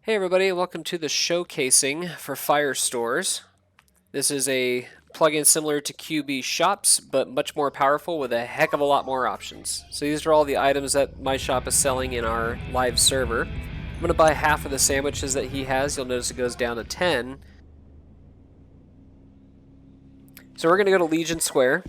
Hey everybody, welcome to the showcasing for FyreStores. This is a plugin similar to QB Shops, but much more powerful with a heck of a lot more options. So these are all the items that my shop is selling in our live server. I'm going to buy half of the sandwiches that he has. You'll notice it goes down to 10. So we're going to go to Legion Square.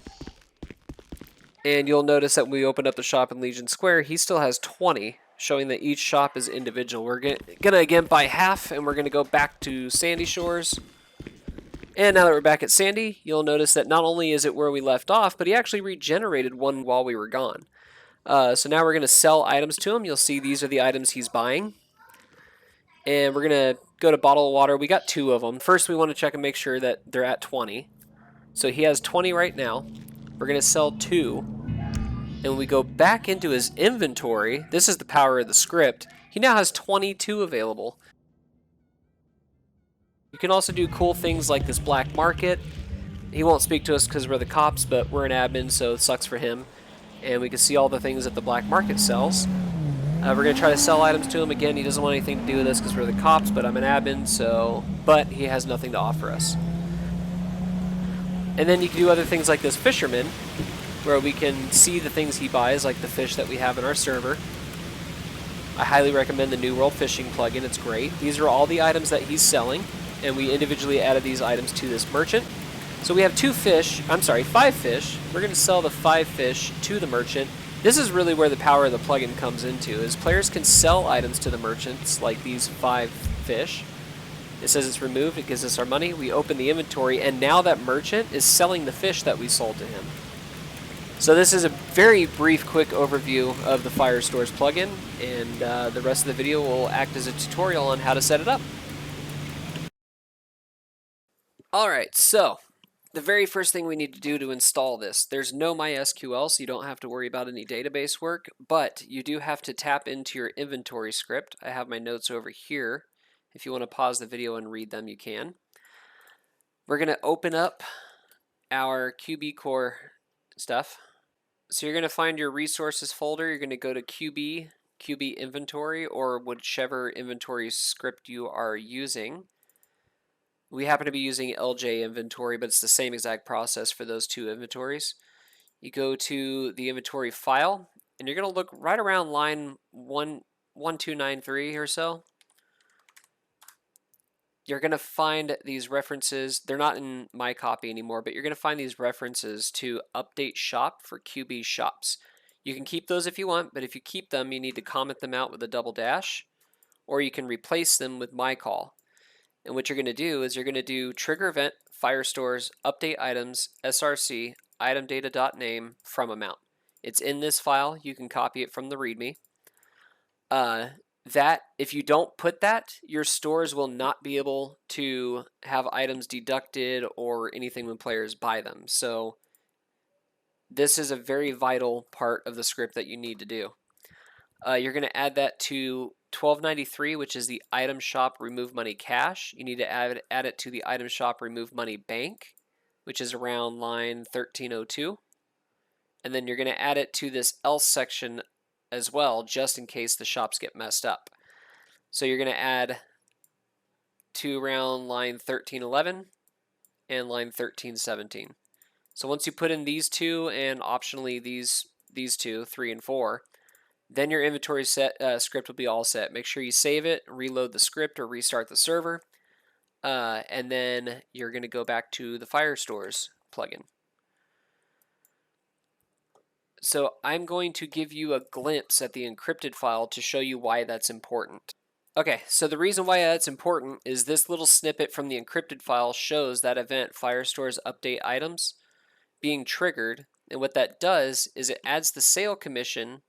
And you'll notice that when we open up the shop in Legion Square, he still has 20, showing that each shop is individual. We're going to again buy half, and we're going to go back to Sandy Shores. And now that we're back at Sandy, you'll notice that not only is it where we left off, but he actually regenerated one while we were gone. So now we're going to sell items to him. You'll see these are the items he's buying. And we're going to go to bottle of water. We got 2 of them. First, we want to check and make sure that they're at 20. So he has 20 right now. We're going to sell 2. And when we go back into his inventory, this is the power of the script. He now has 22 available. You can also do cool things like this black market. He won't speak to us because we're the cops, but we're an admin, so it sucks for him. And we can see all the things that the black market sells. We're going to try to sell items to him. Again, he doesn't want anything to do with us because we're the cops, but I'm an admin, so... But he has nothing to offer us. And then you can do other things like this fisherman, where we can see the things he buys, like the fish that we have in our server. I highly recommend the New World Fishing plugin. It's great. These are all the items that he's selling, and we individually added these items to this merchant. So we have 5 fish. We're going to sell the 5 fish to the merchant. This is really where the power of the plugin comes into, is players can sell items to the merchants, like these 5 fish. It says it's removed, it gives us our money, we open the inventory, and now that merchant is selling the fish that we sold to him. So this is a very brief, quick overview of the FyreStores plugin, and the rest of the video will act as a tutorial on how to set it up. Alright, so the very first thing we need to do to install this, there's no MySQL, so you don't have to worry about any database work, but you do have to tap into your inventory script. I have my notes over here. If you want to pause the video and read them, you can. We're going to open up our QB Core stuff. So you're going to find your resources folder. You're going to go to QB inventory, or whichever inventory script you are using. We happen to be using LJ inventory, but it's the same exact process for those 2 inventories. You go to the inventory file, and you're going to look right around line 1293 or so. You're going to find these references. They're not in my copy anymore, but you're going to find these references to update shop for QB shops. You can keep those if you want, but if you keep them, you need to comment them out with a double dash, or you can replace them with my call. And what you're going to do is you're going to do trigger event, FyreStores, update items, src, item data.name from amount. It's in this file. You can copy it from the README. If you don't put that, your stores will not be able to have items deducted or anything when players buy them. So this is a very vital part of the script that you need to do. You're going to add that to 1293, which is the item shop remove money cash. You need to add it to the item shop remove money bank, which is around line 1302. And then you're going to add it to this else section as well, just in case the shops get messed up. So you're going to add to around line 1311 and line 1317. So once you put in these 2 and optionally these 2, 3 and 4, then your inventory script will be all set. Make sure you save it, reload the script, or restart the server, and then you're going to go back to the FyreStores plugin. So I'm going to give you a glimpse at the encrypted file to show you why that's important. Okay, so the reason why that's important is this little snippet from the encrypted file shows that event, FyreStores update items, being triggered, and what that does is it adds the sale commission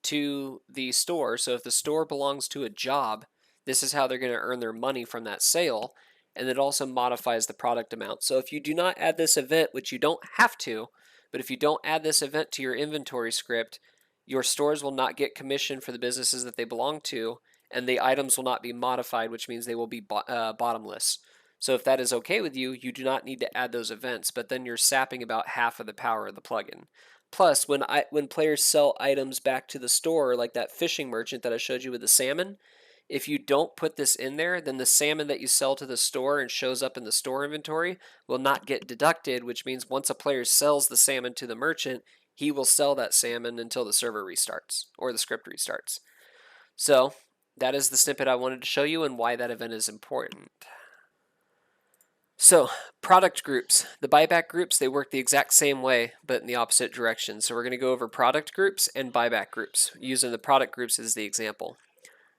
to the store. So if the store belongs to a job, this is how they're going to earn their money from that sale, and it also modifies the product amount. So if you do not add this event, which you don't have to, but if you don't add this event to your inventory script, your stores will not get commission for the businesses that they belong to, and the items will not be modified, which means they will be bottomless. So if that is okay with you, you do not need to add those events, but then you're sapping about half of the power of the plugin. Plus, when players sell items back to the store, like that fishing merchant that I showed you with the salmon, If you don't put this in there, then the salmon that you sell to the store and shows up in the store inventory will not get deducted, which means once a player sells the salmon to the merchant, he will sell that salmon until the server restarts or the script restarts. So that is the snippet I wanted to show you and why that event is important. So product groups, the buyback groups, they work the exact same way, but in the opposite direction. So we're going to go over product groups and buyback groups, using the product groups as the example.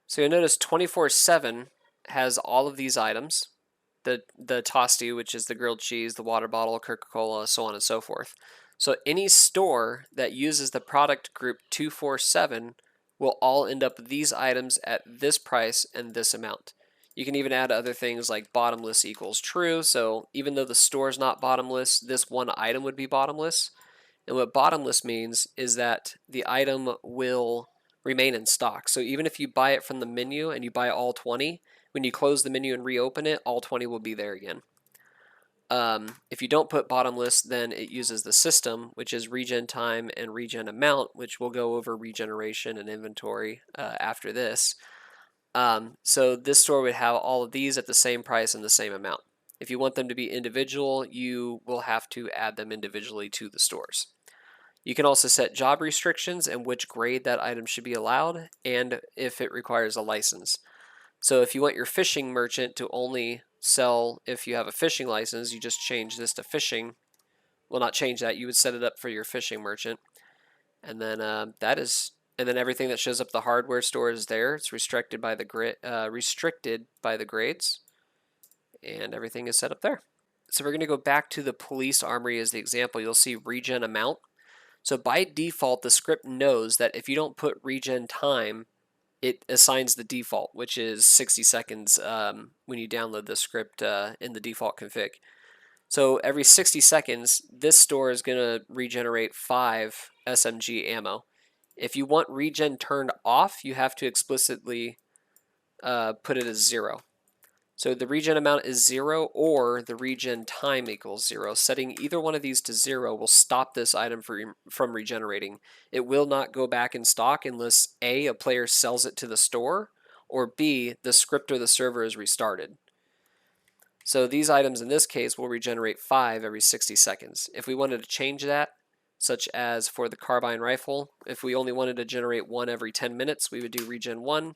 So you'll notice 24/7 has all of these items, the tosti, which is the grilled cheese, the water bottle, Coca-Cola, so on and so forth. So any store that uses the product group 247 will all end up with these items at this price and this amount. You can even add other things like bottomless equals true. So even though the store is not bottomless, this one item would be bottomless. And what bottomless means is that the item will remain in stock. So even if you buy it from the menu and you buy all 20, when you close the menu and reopen it, all 20 will be there again. If you don't put bottomless, then it uses the system, which is regen time and regen amount, which we'll go over regeneration and inventory after this. So this store would have all of these at the same price and the same amount. If you want them to be individual, you will have to add them individually to the stores. You can also set job restrictions and which grade that item should be allowed, and if it requires a license. So if you want your fishing merchant to only sell if you have a fishing license, you just change this to fishing. Well, not change that, you would set it up for your fishing merchant. And then and then everything that shows up the hardware store is there. It's restricted by the grades, and everything is set up there. So we're going to go back to the police armory as the example. You'll see regen amount. So by default, the script knows that if you don't put regen time, it assigns the default, which is 60 seconds when you download the script in the default config. So every 60 seconds, this store is going to regenerate 5 SMG ammo. If you want regen turned off, you have to explicitly put it as 0. So the regen amount is 0 or the regen time equals 0. Setting either one of these to 0 will stop this item from regenerating. It will not go back in stock unless A, a player sells it to the store, or B, the script or the server is restarted. So these items in this case will regenerate 5 every 60 seconds. If we wanted to change that, such as for the carbine rifle, if we only wanted to generate 1 every 10 minutes, we would do regen 1,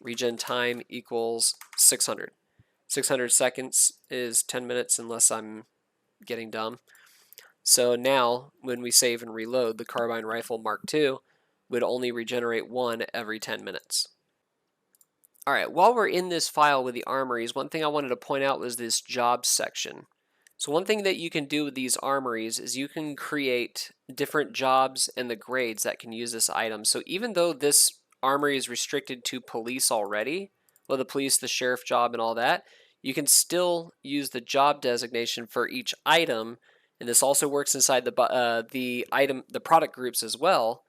regen time equals 600. 600 seconds is 10 minutes unless I'm getting dumb. So now when we save and reload, the carbine rifle Mark II would only regenerate 1 every 10 minutes. All right, while we're in this file with the armories, one thing I wanted to point out was this jobs section. So one thing that you can do with these armories is you can create different jobs and the grades that can use this item. So even though this armory is restricted to police already, well, the police, the sheriff job, and all that, you can still use the job designation for each item, and this also works inside the product groups as well.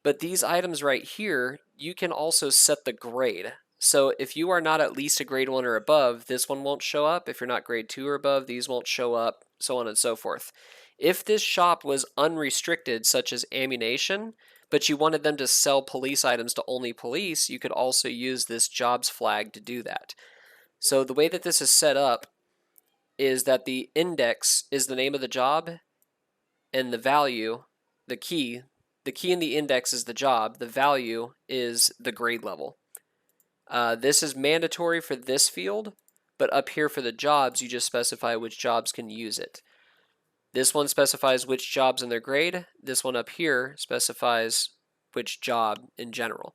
But these items right here, you can also set the grade. So if you are not at least a grade 1 or above, this one won't show up. If you're not grade 2 or above, these won't show up, so on and so forth. If this shop was unrestricted, such as ammunition, but you wanted them to sell police items to only police, you could also use this jobs flag to do that. So the way that this is set up is that the index is the name of the job, and the value, the key in the index is the job, the value is the grade level. This is mandatory for this field, but up here for the jobs, you just specify which jobs can use it. This one specifies which jobs in their grade. This one up here specifies which job in general.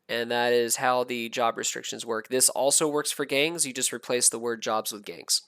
And that is how the job restrictions work. This also works for gangs. You just replace the word jobs with gangs.